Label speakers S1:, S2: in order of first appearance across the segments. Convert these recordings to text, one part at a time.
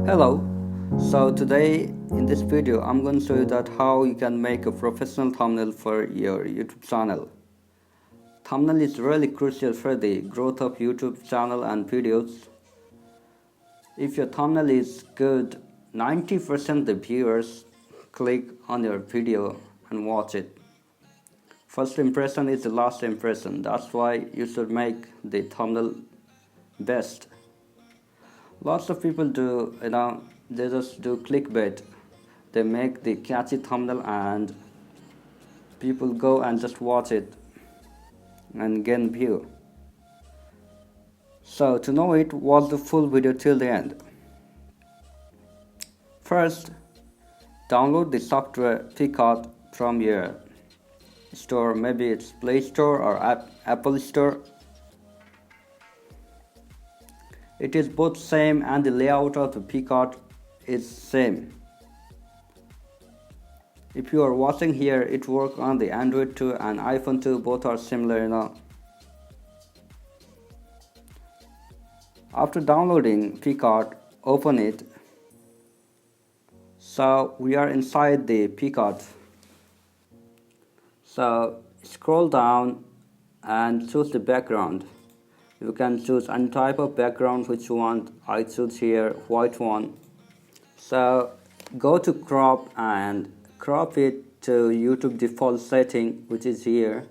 S1: Hello. So today in this video I'm going to show you that how you can make a professional thumbnail for your YouTube channel. Thumbnail is really crucial for the growth of YouTube channel and videos. If your thumbnail is good, 90% of the viewers click on your video and watch it. First impression is the last impression. That's why you should make the thumbnail best. Lots of people do, they just do clickbait. They make the catchy thumbnail and people go and just watch it and gain view. So to know it, watch the full video till the end. First, download the software Picot from your store. Maybe it's Play Store or Apple Store. It is both same and the layout of the Picot is same. If you are watching here, it works on the Android 2 and iPhone 2, both are similar. After downloading Picot, open it. So we are inside the Picot. So scroll down and choose the background. You can choose any type of background which you want. I choose here white one. So go to crop and crop it to YouTube default setting, which is here.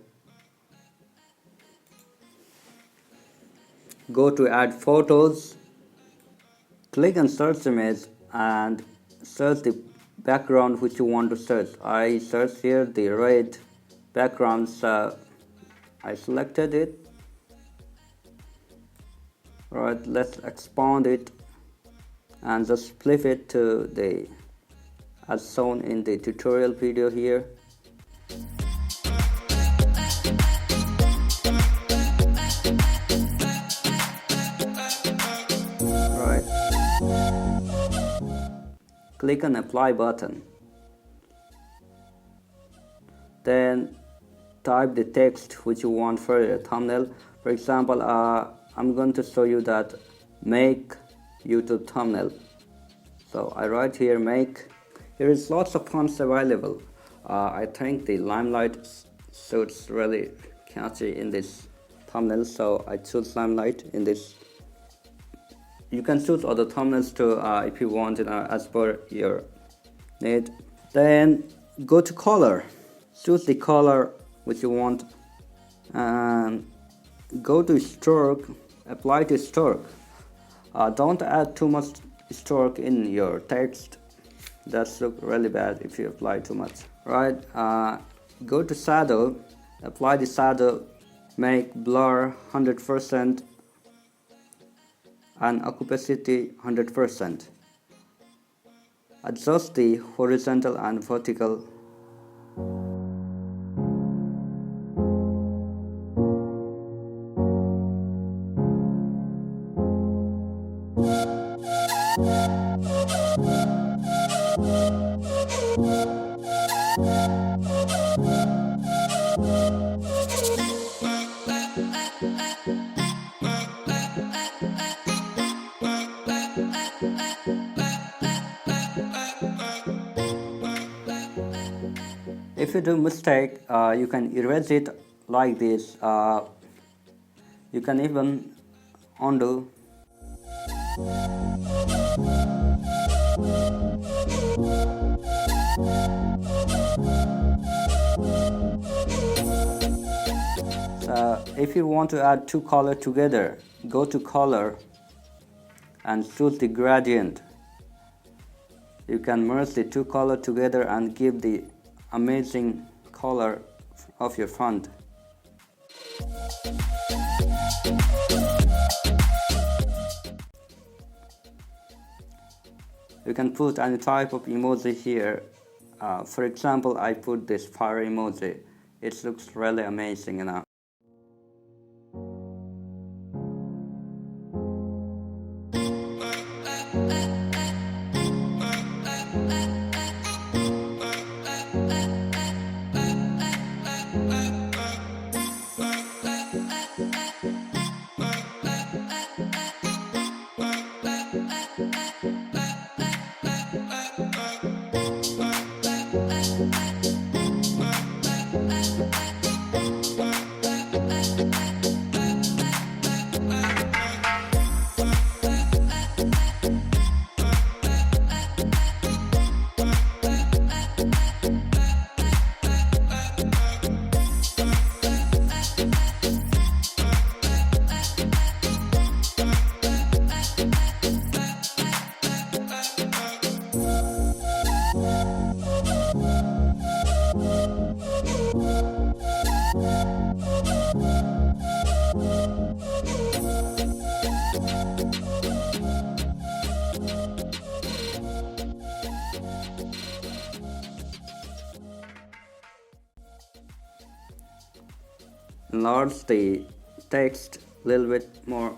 S1: Go to add photos, click on search image and search the background which you want to search. I search here the red background, so I selected it. Alright, let's expand it and just flip it to the as shown in the tutorial video here. Alright, click on apply button, then type the text which you want for your thumbnail. For example, I'm going to show you that make YouTube thumbnail. So I write here make. Here is lots of fonts available. I think the Limelight suits really catchy in this thumbnail, so I choose Limelight in this. You can choose other thumbnails too if you want it as per your need. Then go to color. Choose the color which you want and go to stroke. Apply to stroke. Don't add too much stroke in your text. That's look really bad if you apply too much. Right. Go to shadow. Apply the shadow. Make blur 100% and opacity 100%. Adjust the horizontal and vertical. If you do mistake, you can erase it like this. You can even undo. If you want to add two colors together, go to color and choose the gradient. You can merge the two colors together and give the amazing color of your font. You can put any type of emoji here. For example, I put this fire emoji. It looks really amazing. enlarge the text a little bit more,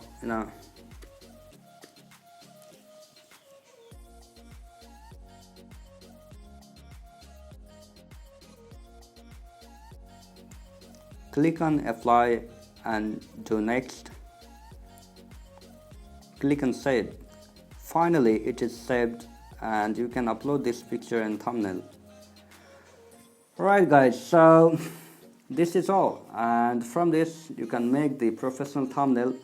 S1: click on apply and do next. Click on save. Finally it is saved and you can upload this picture and thumbnail. Alright guys, so this is all, and from this you can make the professional thumbnail.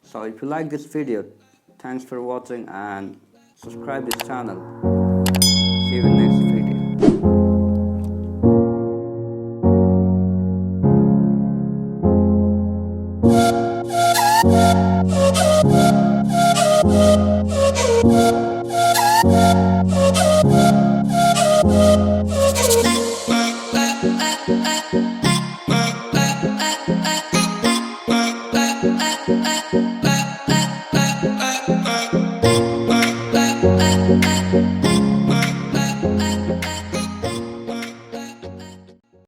S1: So if you like this video, thanks for watching and subscribe this channel. See you in next video.